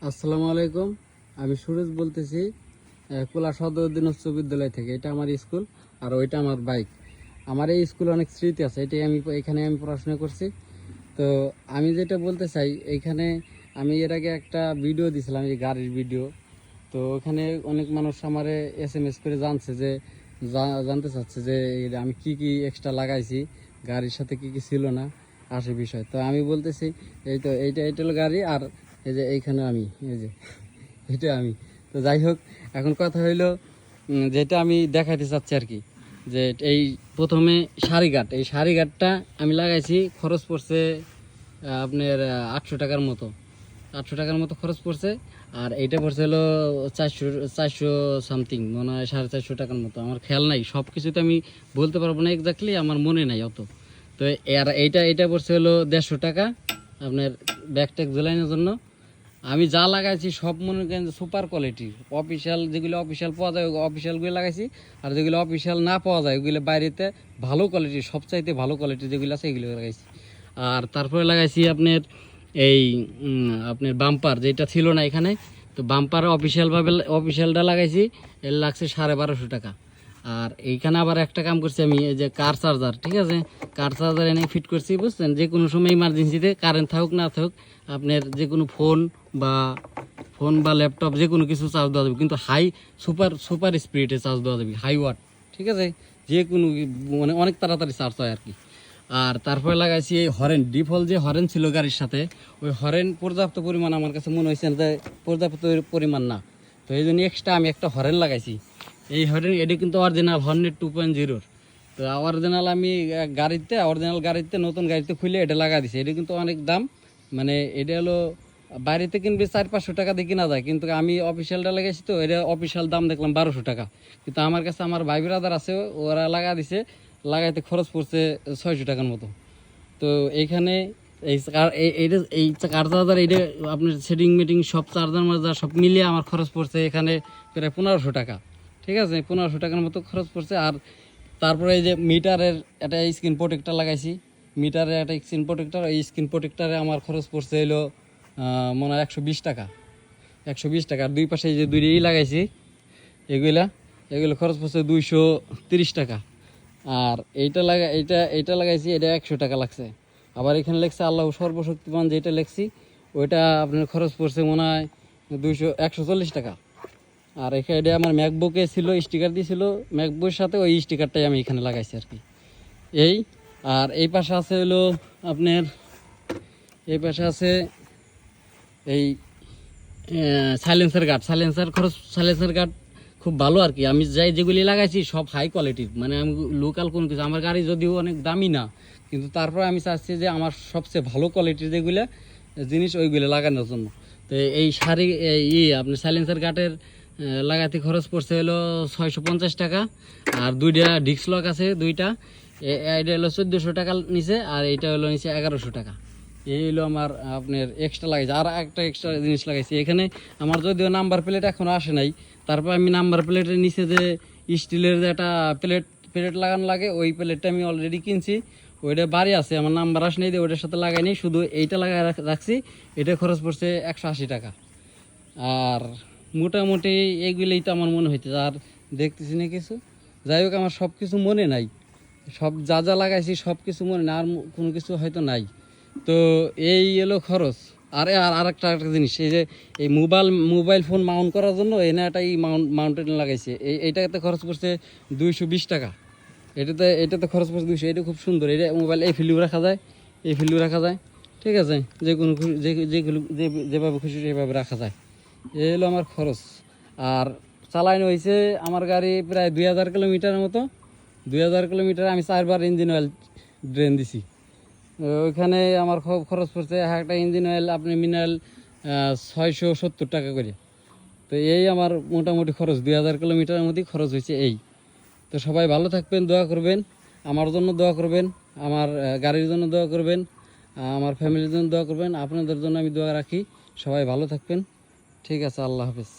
আসসালামু আলাইকুম। আমি সুরজ বলতেছি কোলা সদর উদ্দিন উচ্চ বিদ্যালয় থেকে। এটা আমার স্কুল আর ওইটা আমার বাইক। আমার এই স্কুলে অনেক স্মৃতি আছে, এটাই এখানে আমি পড়াশোনা করছি। তো আমি যেটা বলতে চাই, এইখানে আমি এর আগে একটা ভিডিও দিয়েছিলাম, এই গাড়ির ভিডিও। তো ওখানে অনেক মানুষ আমারে SMS করে জানতে চাচ্ছে যে আমি কি কি এক্সট্রা লাগাইছি, গাড়ির সাথে কি কি ছিল না আসে বিষয়। তো আমি বলতেছি এইটা হলো গাড়ি, আর এই যে এইখানে আমি, এই যে এটা আমি। তো যাই হোক, এখন কথা হইলো যেটা আমি দেখাইতে চাচ্ছি আর কি, যে এই প্রথমে এই সারিঘাটটা আমি লাগাইছি, খরচ পড়ছে আপনার 800 টাকার মতো খরচ পড়ছে। আর এইটা পড়ছে হলো 400 সামথিং, মনে হয় 450 টাকার মতো, আমার খেয়াল নাই। সব কিছু তো আমি বলতে পারবো না এক্স্যাক্টলি, আমার মনে নাই অত। তো আর এইটা পড়ছে হলো 150 টাকা আপনার ব্যাগ ট্যাগ ঝোলানোর জন্য। আমি যা লাগাইছি সব মনে করেন সুপার কোয়ালিটির, যেগুলো অফিসিয়াল পাওয়া যায় অফিসিয়ালগুলো লাগাইছি। আর যেগুলো অফিসিয়াল না পাওয়া যায় ওইগুলো বাইরেতে ভালো কোয়ালিটির, সবচাইতে ভালো কোয়ালিটির যেগুলো আছে এগুলো লাগাইছি। আর তারপরে লাগাইছি আপনার বাম্পার, যেটা ছিল না এখানে। তো বাম্পার অফিসিয়ালটা লাগাইছি, এর লাগছে 1250 টাকা। আর এইখানে আবার একটা কাম করছি আমি, এই যে কার চার্জার, ঠিক আছে, কার চার্জার এনে ফিট করছি, বুঝছেন। যে কোনো সময় ইমার্জেন্সিতে কারেন্ট থাকুক না থাকুক, আপনার যে কোনো ফোন বা ল্যাপটপ যে কোনো কিছু চার্জ দেওয়া যাবে, কিন্তু সুপার স্পিডে চার্জ দেওয়া যাবে, হাই ওয়াট, ঠিক আছে। যে কোনো মানে অনেক তাড়াতাড়ি চার্জ হয় আর কি। আর তারপরে লাগাইছি এই হরেন, ডিফল্ট যে হরেন ছিল গাড়ির সাথে, ওই হরেন পর্যাপ্ত পরিমাণ আমার কাছে মনে হয়েছে যে পর্যাপ্ত পরিমাণ না। তো এই জন্য এক্সট্রা আমি একটা হরেন লাগাইছি। এই হরেন এটা কিন্তু অরিজিনাল হর্নেট 2.0। তো অরিজিনাল গাড়িতে নতুন গাড়িতে খুলে এটা লাগা দিছে। এটা কিন্তু অনেক দাম, মানে এটা হলো বাড়িতে কিনবে 400-500 টাকা দিয়ে কিনা যায়, কিন্তু আমি অফিসিয়ালটা লাগাইছি। তো এটা অফিসিয়াল দাম দেখলাম 1200 টাকা, কিন্তু আমার কাছে আমার ভাই ব্রাদার আছে, ওরা লাগা দিছে, লাগাইতে খরচ পড়ছে 600 টাকার মতো। তো এইখানে এই কার চার্জার, এইটা আপনার সেটিং মিটিং সব চার্জার সব মিলিয়ে আমার খরচ পড়ছে এখানে প্রায় 1500 টাকা, ঠিক আছে, 1500 টাকার মতো খরচ পড়ছে। আর তারপরে এই যে মিটারের একটা স্ক্রিন প্রোটেক্টর লাগাইছি, মিটারের একটা স্ক্রিন প্রোটেক্টর, এই স্ক্রিন প্রোটেক্টরে আমার খরচ পড়ছে হলো মনে হয় 120 টাকা। 120 টাকা। আর দুই পাশে এই যে দুইটাই লাগাইছি, এগুলো খরচ পড়ছে 230 টাকা। আর এইটা লাগাইছি, এটা 100 টাকা লাগছে। আবার এখানে লেখছে আল্লাহ সর্বশক্তিমান, যেটা লেখছি ওইটা আপনার খরচ পড়ছে মনে হয় 140 টাকা। আর এখানে আমার ম্যাকবুকে ছিল, স্টিকার দিয়েছিল ম্যাকবুকের সাথে, ওই স্টিকারটাই আমি এখানে লাগাইছি আর কি। এই আর এই পাশে আছে হলো আপনার, এই পাশে আছে এই সাইলেন্সার গার্ড খুব ভালো আর কি। আমি যেগুলি লাগাইছি সব হাই কোয়ালিটির, মানে আমি লোকাল কোনো কিছু, আমার গাড়ি যদিও অনেক দামি না, কিন্তু তারপরে আমি চাচ্ছি যে আমার সবচেয়ে ভালো কোয়ালিটির যেগুলো জিনিস ওইগুলো লাগানোর জন্য। তো এই আপনার সাইলেন্সার গার্ডের লাগাতে খরচ পড়ছে হলো 650 টাকা। আর দুইটা ডিস্ক লক আছে দুইটা, এটা হলো 1400 টাকা নিচে, আর এইটা হলো নিচে 1100 টাকা। এই হলো আমার আপনার এক্সট্রা লাগাইছে। আর একটা এক্সট্রা জিনিস লাগাইছি এখানে, আমার যদিও নাম্বার প্লেট এখনও আসে নাই, তারপর আমি নাম্বার প্লেটের নিচে যে স্টিলের যে একটা প্লেট লাগানো লাগে, ওই প্লেটটা আমি অলরেডি কিনছি, ওইটা বাড়ি আছে, আমার নাম্বার আসে নাই, ওইটার সাথে লাগাইনি, শুধু এইটা লাগাই রাখছি। এটা খরচ পড়ছে 180 টাকা। আর মোটামুটি এইগুলোই তো আমার মনে হইতেছে, আর দেখতেছি না কিছু। যাই হোক, আমার সব কিছু মনে নাই, সব যা লাগাইছি সব কিছু মনে নাই, আর কোনো কিছু হয়তো নাই। তো এই এলো খরচ। আর একটা জিনিস, এই যে এই মোবাইল ফোন মাউন্ট করার জন্য এনে একটা মাউন্টেন লাগাইছে, এইটাতে খরচ পড়ছে 220 টাকা। এটাতে খরচ পড়ছে 200। এটা খুব সুন্দর, এটা মোবাইল এই ফিলিও রাখা যায়, ঠিক আছে, যে কোনো যেগুলো যেভাবে খুশি সেভাবে রাখা যায়। এই হলো আমার খরচ। আর চালানো হয়েছে আমার গাড়ি প্রায় 2000 কিলোমিটারের মতো। 2000 কিলোমিটার আমি 4বার ইঞ্জিন অয়েল ড্রেন দিছি। ওইখানে আমার খরচ পড়ছে একটা ইঞ্জিন অয়েল আপনি মিনারেল 670 টাকা করে। তো এই আমার মোটামুটি খরচ 2000 কিলোমিটারের মধ্যেই খরচ হয়েছে এই। তো সবাই ভালো থাকবেন, দোয়া করবেন, আমার জন্য দোয়া করবেন, আমার গাড়ির জন্য দোয়া করবেন, আমার ফ্যামিলির জন্য দোয়া করবেন, আপনাদের জন্য আমি দোয়া রাখি। সবাই ভালো থাকবেন, ঠিক আছে, আল্লাহ হাফেজ।